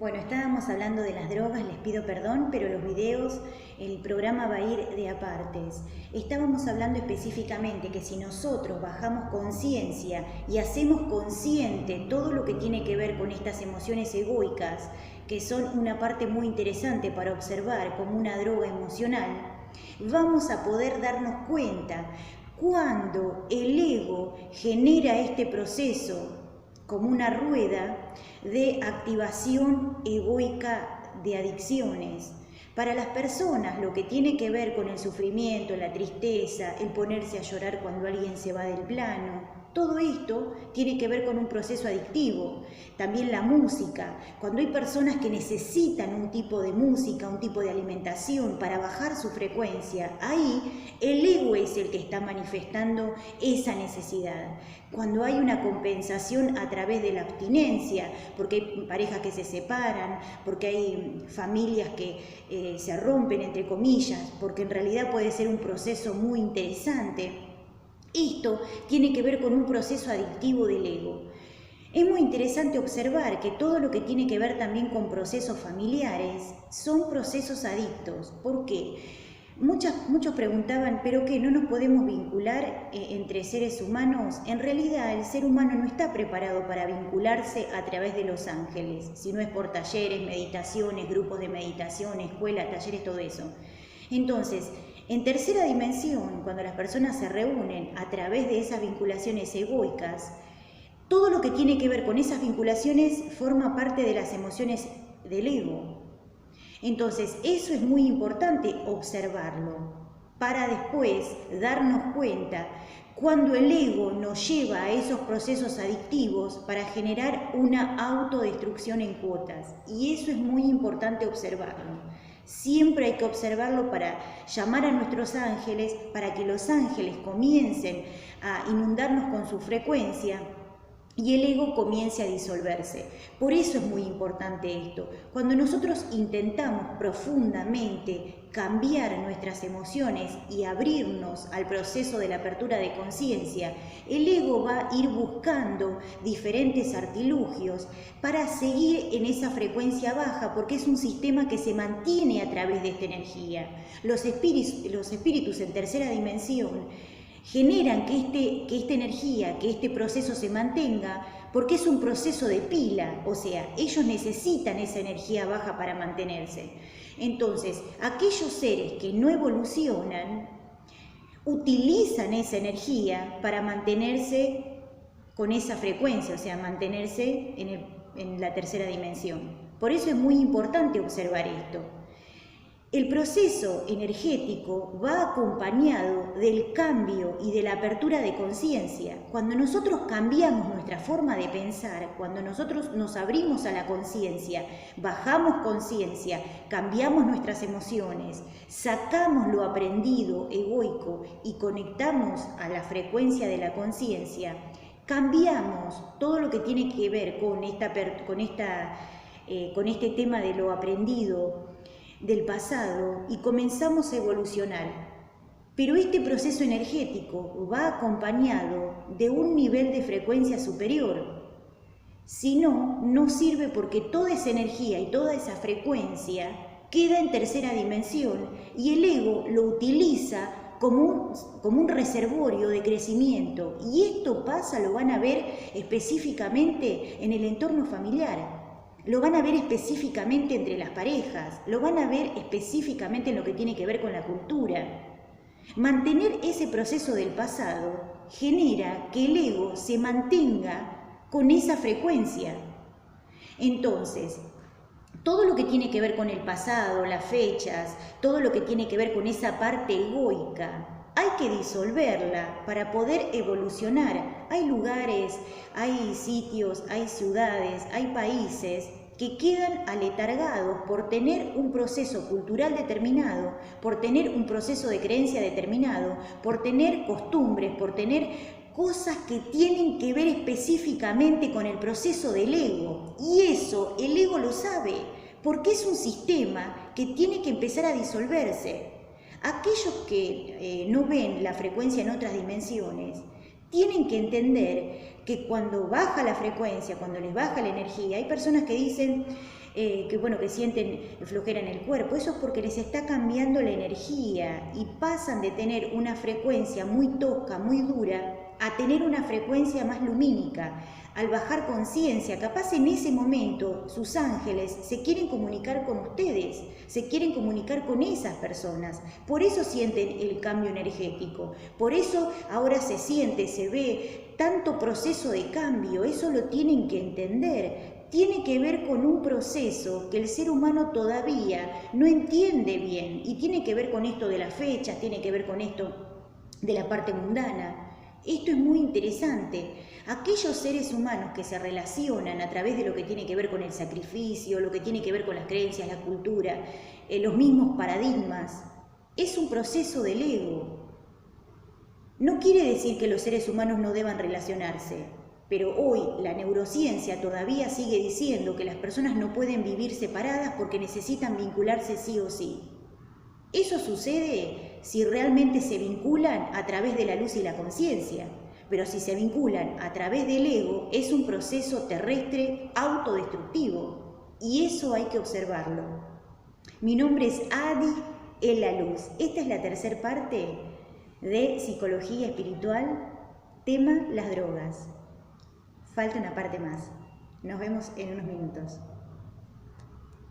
Bueno, estábamos hablando de las drogas, les pido perdón, pero los videos, el programa va a ir de apartes. Estábamos hablando específicamente que si nosotros bajamos conciencia y hacemos consciente todo lo que tiene que ver con estas emociones egoicas, que son una parte muy interesante para observar como una droga emocional, vamos a poder darnos cuenta cuando el ego genera este proceso como una rueda de activación egoica de adicciones. Para las personas, lo que tiene que ver con el sufrimiento, la tristeza, el ponerse a llorar cuando alguien se va del plano, todo esto tiene que ver con un proceso adictivo. También la música. Cuando hay personas que necesitan un tipo de música, un tipo de alimentación para bajar su frecuencia, ahí el ego es el que está manifestando esa necesidad. Cuando hay una compensación a través de la abstinencia, porque hay parejas que se separan, porque hay familias que se rompen, entre comillas, porque en realidad puede ser un proceso muy interesante. Esto tiene que ver con un proceso adictivo del ego. Es muy interesante observar que todo lo que tiene que ver también con procesos familiares son procesos adictos. ¿Por qué? Muchos preguntaban, ¿pero qué? ¿No nos podemos vincular entre seres humanos? En realidad, el ser humano no está preparado para vincularse a través de los ángeles, si no es por talleres, meditaciones, grupos de meditación, escuelas, talleres, todo eso. Entonces, en tercera dimensión, cuando las personas se reúnen a través de esas vinculaciones egoicas, todo lo que tiene que ver con esas vinculaciones forma parte de las emociones del ego. Entonces, eso es muy importante observarlo para después darnos cuenta cuando el ego nos lleva a esos procesos adictivos para generar una autodestrucción en cuotas. Y eso es muy importante observarlo. Siempre hay que observarlo para llamar a nuestros ángeles, para que los ángeles comiencen a inundarnos con su frecuencia y el ego comience a disolverse. Por eso es muy importante esto. Cuando nosotros intentamos profundamente cambiar nuestras emociones y abrirnos al proceso de la apertura de conciencia, el ego va a ir buscando diferentes artilugios para seguir en esa frecuencia baja, porque es un sistema que se mantiene a través de esta energía. Los espíritus en tercera dimensión generan que esta energía, que este proceso se mantenga, porque es un proceso de pila, o sea, ellos necesitan esa energía baja para mantenerse. Entonces, aquellos seres que no evolucionan, utilizan esa energía para mantenerse con esa frecuencia, o sea, mantenerse en la tercera dimensión. Por eso es muy importante observar esto. El proceso energético va acompañado del cambio y de la apertura de conciencia. Cuando nosotros cambiamos nuestra forma de pensar, cuando nosotros nos abrimos a la conciencia, bajamos conciencia, cambiamos nuestras emociones, sacamos lo aprendido egoico y conectamos a la frecuencia de la conciencia, cambiamos todo lo que tiene que ver con este tema de lo aprendido del pasado y comenzamos a evolucionar. Pero este proceso energético va acompañado de un nivel de frecuencia superior. Si no, no sirve porque toda esa energía y toda esa frecuencia queda en tercera dimensión y el ego lo utiliza como un reservorio de crecimiento. Y esto pasa, lo van a ver específicamente en el entorno familiar. Lo van a ver específicamente entre las parejas, lo van a ver específicamente en lo que tiene que ver con la cultura. Mantener ese proceso del pasado genera que el ego se mantenga con esa frecuencia. Entonces, todo lo que tiene que ver con el pasado, las fechas, todo lo que tiene que ver con esa parte egoica, hay que disolverla para poder evolucionar. Hay lugares, hay sitios, hay ciudades, hay países que quedan aletargados por tener un proceso cultural determinado, por tener un proceso de creencia determinado, por tener costumbres, por tener cosas que tienen que ver específicamente con el proceso del ego. Y eso el ego lo sabe, porque es un sistema que tiene que empezar a disolverse. Aquellos que no ven la frecuencia en otras dimensiones tienen que entender que cuando baja la frecuencia, cuando les baja la energía, hay personas que dicen, que sienten flojera en el cuerpo. Eso es porque les está cambiando la energía y pasan de tener una frecuencia muy tosca, muy dura, a tener una frecuencia más lumínica. Al bajar conciencia, capaz en ese momento sus ángeles se quieren comunicar con ustedes, se quieren comunicar con esas personas. Por eso sienten el cambio energético, por eso ahora se siente, se ve tanto proceso de cambio. Eso lo tienen que entender. Tiene que ver con un proceso que el ser humano todavía no entiende bien, y tiene que ver con esto de las fechas, tiene que ver con esto de la parte mundana. Esto es muy interesante. Aquellos seres humanos que se relacionan a través de lo que tiene que ver con el sacrificio, lo que tiene que ver con las creencias, la cultura, los mismos paradigmas, es un proceso del ego. No quiere decir que los seres humanos no deban relacionarse, pero hoy la neurociencia todavía sigue diciendo que las personas no pueden vivir separadas porque necesitan vincularse sí o sí. Eso sucede si realmente se vinculan a través de la luz y la conciencia, pero si se vinculan a través del ego, es un proceso terrestre autodestructivo, y eso hay que observarlo. Mi nombre es Adi en la Luz. Esta es la tercera parte de Psicología Espiritual, tema las drogas. Falta una parte más. Nos vemos en unos minutos.